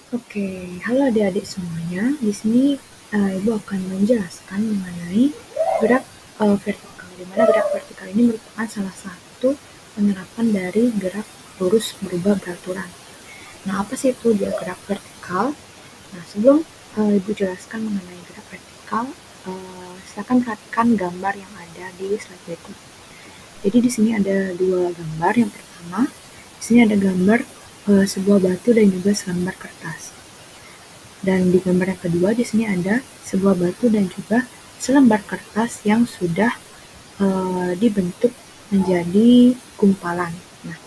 Oke, halo adik-adik semuanya. Di sini Ibu akan menjelaskan mengenai gerak vertikal, di mana gerak vertikal ini merupakan salah satu penerapan dari gerak lurus berubah beraturan. Nah, apa sih itu dia gerak vertikal? Nah, sebelum Ibu jelaskan mengenai gerak vertikal, silakan perhatikan gambar yang ada di slide berikut. Jadi di sini ada dua gambar. Yang pertama, di sini ada gambar sebuah batu dan juga selembar kertas. Dan di gambar yang kedua di sini ada sebuah batu dan juga selembar kertas yang sudah dibentuk menjadi gumpalan. Nah,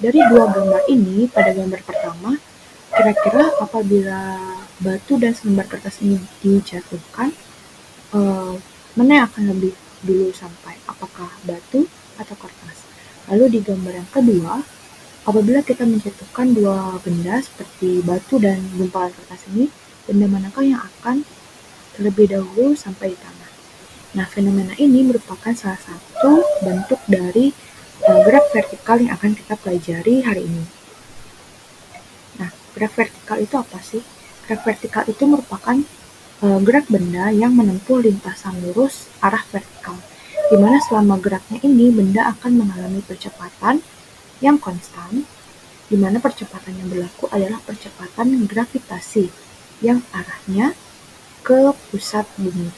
dari dua gambar ini, pada gambar pertama, kira-kira apabila batu dan selembar kertas ini dijatuhkan, mana yang akan lebih dulu sampai? Apakah batu atau kertas? Lalu di gambar yang kedua, apabila kita menjatuhkan dua benda seperti batu dan gumpalan kertas ini, benda manakah yang akan terlebih dahulu sampai di tanah? Nah, fenomena ini merupakan salah satu bentuk dari gerak vertikal yang akan kita pelajari hari ini. Nah, gerak vertikal itu apa sih? Gerak vertikal itu merupakan gerak benda yang menempuh lintasan lurus arah vertikal, di mana selama geraknya ini benda akan mengalami percepatan yang konstan, di mana percepatan yang berlaku adalah percepatan gravitasi yang arahnya ke pusat bumi.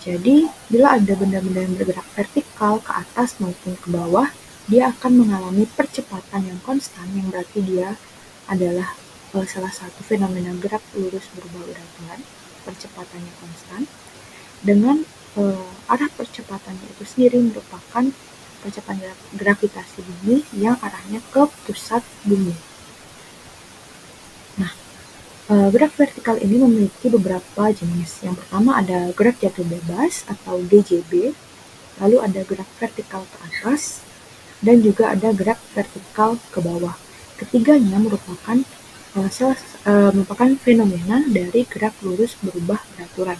Jadi, bila ada benda-benda yang bergerak vertikal ke atas maupun ke bawah, dia akan mengalami percepatan yang konstan, yang berarti dia adalah salah satu fenomena gerak lurus berubah beraturan, percepatannya konstan, dengan arah percepatannya itu sendiri merupakan percepatan gravitasi bumi yang arahnya ke pusat bumi. Nah, gerak vertikal ini memiliki beberapa jenis. Yang pertama ada gerak jatuh bebas atau GJB, lalu ada gerak vertikal ke atas, dan juga ada gerak vertikal ke bawah. Ketiganya merupakan fenomena dari gerak lurus berubah beraturan.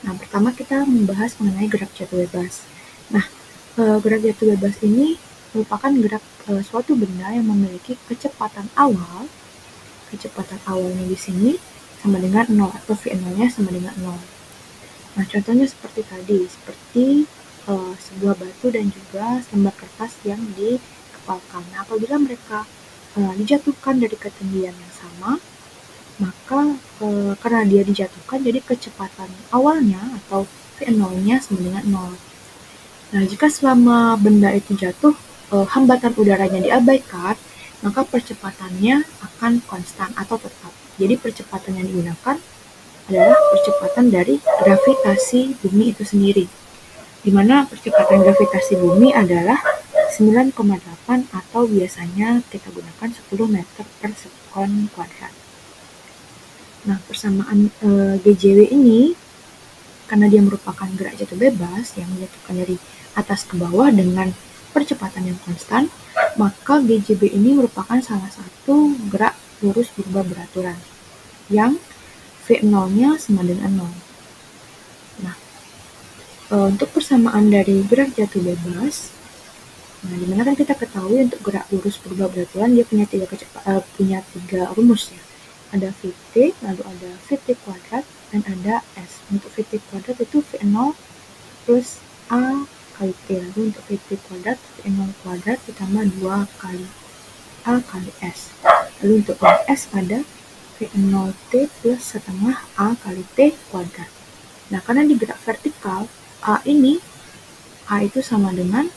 Nah, pertama kita membahas mengenai gerak jatuh bebas. Nah, gerak jatuh bebas ini merupakan gerak suatu benda yang memiliki kecepatan awalnya di sini sama dengan 0 atau V0-nya sama dengan 0. Nah, contohnya seperti tadi, seperti sebuah batu dan juga selembar kertas yang dikepalkan. Nah, apabila mereka dijatuhkan dari ketinggian yang sama, maka karena dia dijatuhkan, jadi kecepatan awalnya atau V0-nya sama dengan 0. Nah, jika selama benda itu jatuh, hambatan udaranya diabaikan, maka percepatannya akan konstan atau tetap. Jadi percepatan yang digunakan adalah percepatan dari gravitasi bumi itu sendiri, di mana percepatan gravitasi bumi adalah 9,8 atau biasanya kita gunakan 10 meter per sekon kuadrat. Nah, persamaan GJW ini, karena dia merupakan gerak jatuh bebas yang dijatuhkan dari atas ke bawah dengan percepatan yang konstan, maka GJB ini merupakan salah satu gerak lurus berubah beraturan yang V0-nya sama dengan 0. Nah, untuk persamaan dari gerak jatuh bebas, nah dimana kan kita ketahui untuk gerak lurus berubah beraturan dia punya tiga rumus ya. Ada VT, lalu ada VT kuadrat, dan ada S. Untuk VT kuadrat itu V0 plus A kali T. Lalu untuk VT kuadrat, V0 kuadrat ditambah 2 kali A kali S. Lalu untuk S ada V0T plus setengah A kali T kuadrat. Nah, karena di gerak vertikal, A itu sama dengan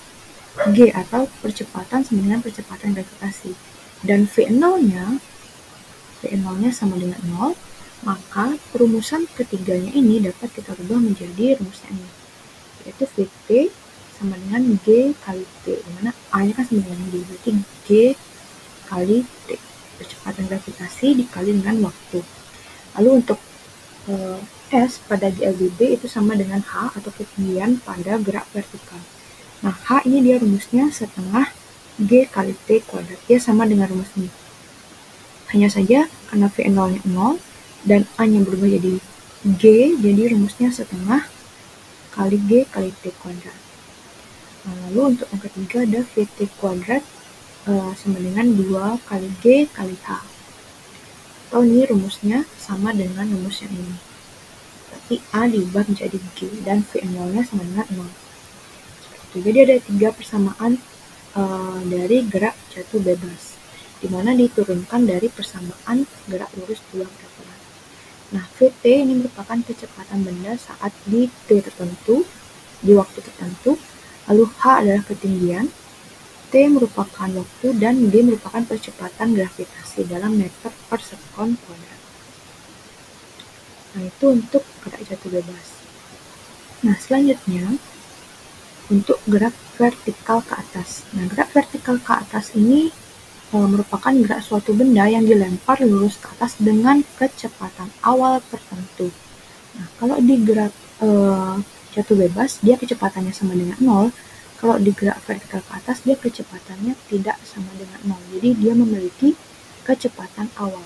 G atau percepatan sama dengan percepatan gravitasi. Dan V0-nya sama dengan 0, maka perumusan ketiganya ini dapat kita rubah menjadi rumusnya ini, yaitu VT sama dengan G kali T, dimana A-nya kan sama dengan G, berarti G kali T, percepatan gravitasi dikali dengan waktu. Lalu untuk S pada GLBB itu sama dengan H atau ketinggian pada gerak vertikal. Nah, H ini dia rumusnya setengah G kali T kuadrat, dia sama dengan rumus ini. Hanya saja karena V0-nya 0 dan A-nya berubah jadi G, jadi rumusnya setengah kali G kali T kuadrat. Nah, lalu untuk yang ketiga ada VT kuadrat sama dengan 2 kali G kali H. Atau ini rumusnya sama dengan rumus yang ini. Berarti A diubah menjadi G dan V0-nya sama dengan 0. Jadi ada 3 persamaan dari gerak jatuh bebas, di mana diturunkan dari persamaan gerak lurus dua berapalan. Nah, Vt ini merupakan kecepatan benda saat di T tertentu, di waktu tertentu, lalu H adalah ketinggian, T merupakan waktu, dan G merupakan percepatan gravitasi dalam meter per sekon kuadrat. Nah, itu untuk gerak jatuh bebas. Nah, selanjutnya untuk gerak vertikal ke atas. Nah, gerak vertikal ke atas ini merupakan gerak suatu benda yang dilempar lurus ke atas dengan kecepatan awal tertentu. Nah, kalau di gerak jatuh bebas, dia kecepatannya sama dengan 0. Kalau di gerak vertikal ke atas, dia kecepatannya tidak sama dengan 0. Jadi, dia memiliki kecepatan awal.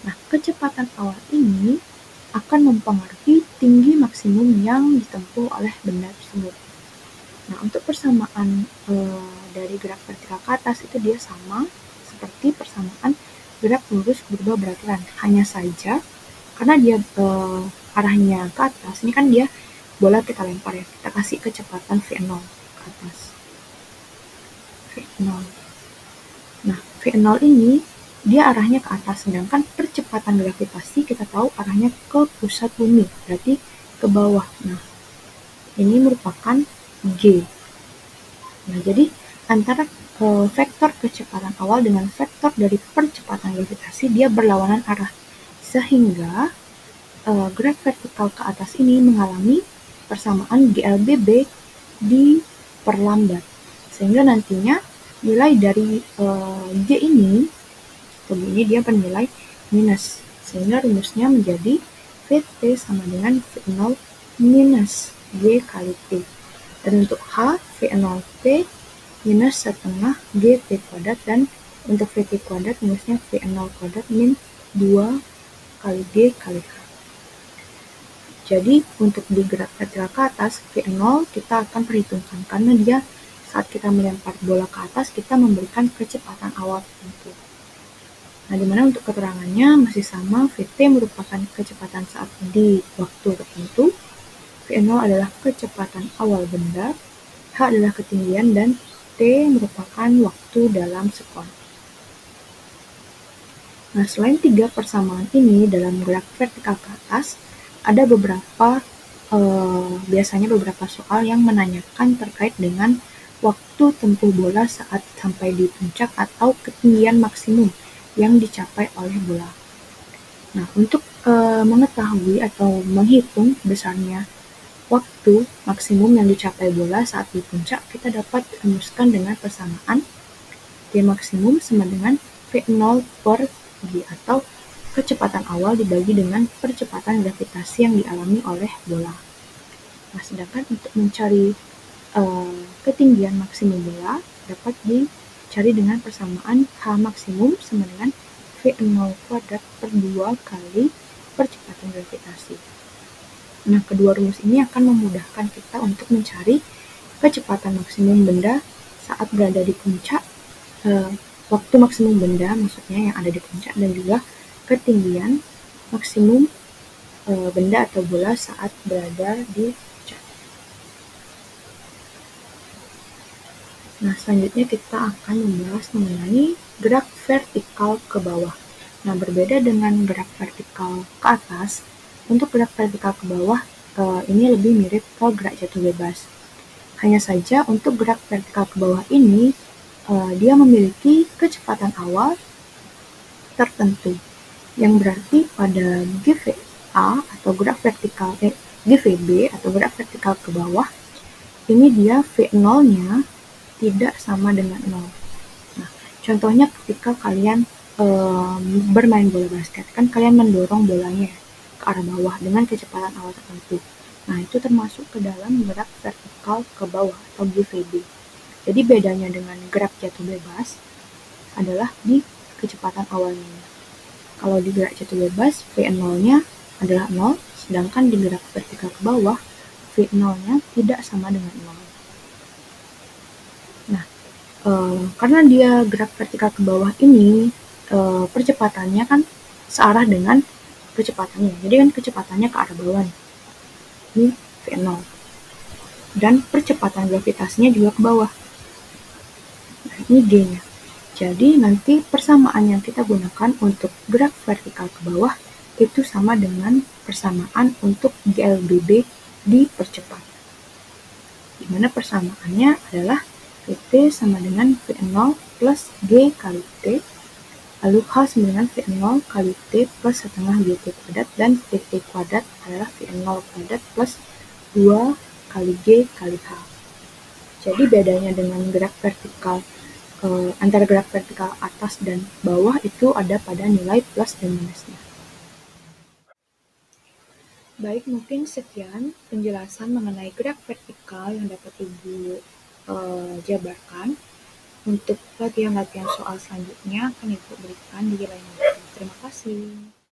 Nah, kecepatan awal ini akan mempengaruhi tinggi maksimum yang ditempuh oleh benda tersebut. Nah, untuk persamaan dari gerak vertikal ke atas itu dia sama seperti persamaan gerak lurus berdua beraturan. Hanya saja karena dia arahnya ke atas, ini kan dia bola kita lempar ya, kita kasih kecepatan V0 ke atas. V0. Nah, V0 ini dia arahnya ke atas, sedangkan percepatan gravitasi kita tahu arahnya ke pusat bumi, berarti ke bawah. Nah, ini merupakan G. Nah, jadi antara vektor kecepatan awal dengan vektor dari percepatan gravitasi dia berlawanan arah, sehingga gerak vertikal ke atas ini mengalami persamaan GLBB diperlambat, sehingga nantinya nilai dari G ini dia bernilai minus, sehingga rumusnya menjadi Vt sama dengan V0 minus G kali T. Dan untuk H, V0T minus setengah GT kuadrat, dan untuk VT kuadrat minusnya V0 kuadrat min 2 kali G kali H. Jadi untuk di gerak vertikal ke atas, V0 kita akan perhitungkan karena dia saat kita melempar bola ke atas, kita memberikan kecepatan awal tertentu. Nah, dimana untuk keterangannya masih sama, Vt merupakan kecepatan saat di waktu tertentu, V0 adalah kecepatan awal benda, H adalah ketinggian, dan T merupakan waktu dalam sekon. Nah, selain 3 persamaan ini dalam gerak vertikal ke atas, ada biasanya beberapa soal yang menanyakan terkait dengan waktu tempuh bola saat sampai di puncak atau ketinggian maksimum yang dicapai oleh bola. Nah, untuk mengetahui atau menghitung besarnya waktu maksimum yang dicapai bola saat di puncak, kita dapat rumuskan dengan persamaan T maksimum sama dengan V0 per G, atau kecepatan awal dibagi dengan percepatan gravitasi yang dialami oleh bola. Nah, sedangkan untuk mencari ketinggian maksimum bola dapat dicari dengan persamaan H maksimum sama dengan V0 kuadrat per 2 kali percepatan gravitasi. Nah, kedua rumus ini akan memudahkan kita untuk mencari kecepatan maksimum benda saat berada di puncak, waktu maksimum benda maksudnya yang ada di puncak, dan juga ketinggian maksimum benda atau bola saat berada di puncak. Nah, selanjutnya kita akan membahas mengenai gerak vertikal ke bawah. Nah, berbeda dengan gerak vertikal ke atas, untuk gerak vertikal ke bawah ini lebih mirip ke gerak jatuh bebas. Hanya saja untuk gerak vertikal ke bawah ini dia memiliki kecepatan awal tertentu, yang berarti pada GVA atau gerak vertikal GVB atau gerak vertikal ke bawah ini dia V0-nya tidak sama dengan 0. Nah, contohnya ketika kalian bermain bola basket, kan kalian mendorong bolanya ke arah bawah dengan kecepatan awal tertentu. Nah, itu termasuk ke dalam gerak vertikal ke bawah atau GVB. Jadi bedanya dengan gerak jatuh bebas adalah di kecepatan awalnya. Kalau di gerak jatuh bebas, V0-nya adalah 0, sedangkan di gerak vertikal ke bawah, V0-nya tidak sama dengan 0. Nah, karena dia gerak vertikal ke bawah ini, percepatannya kan searah dengan kecepatannya. Jadi kan kecepatannya ke arah bawah nih. Ini V0. Dan percepatan gravitasinya juga ke bawah. Nah, ini G-nya. Jadi nanti persamaan yang kita gunakan untuk gerak vertikal ke bawah itu sama dengan persamaan untuk GLBB dipercepat. Di mana persamaannya adalah Vt sama dengan V0 plus G kali T, lalu H sama dengan V0 kali T plus setengah Gt kuadrat, dan Vt kuadrat adalah V0 kuadrat plus 2 kali G kali H. Jadi bedanya dengan gerak vertikal antara gerak vertikal atas dan bawah itu ada pada nilai plus dan minusnya. Baik, mungkin sekian penjelasan mengenai gerak vertikal yang dapat Ibu jabarkan. Untuk latihan-latihan soal selanjutnya akan Ibu berikan di lain waktu. Terima kasih.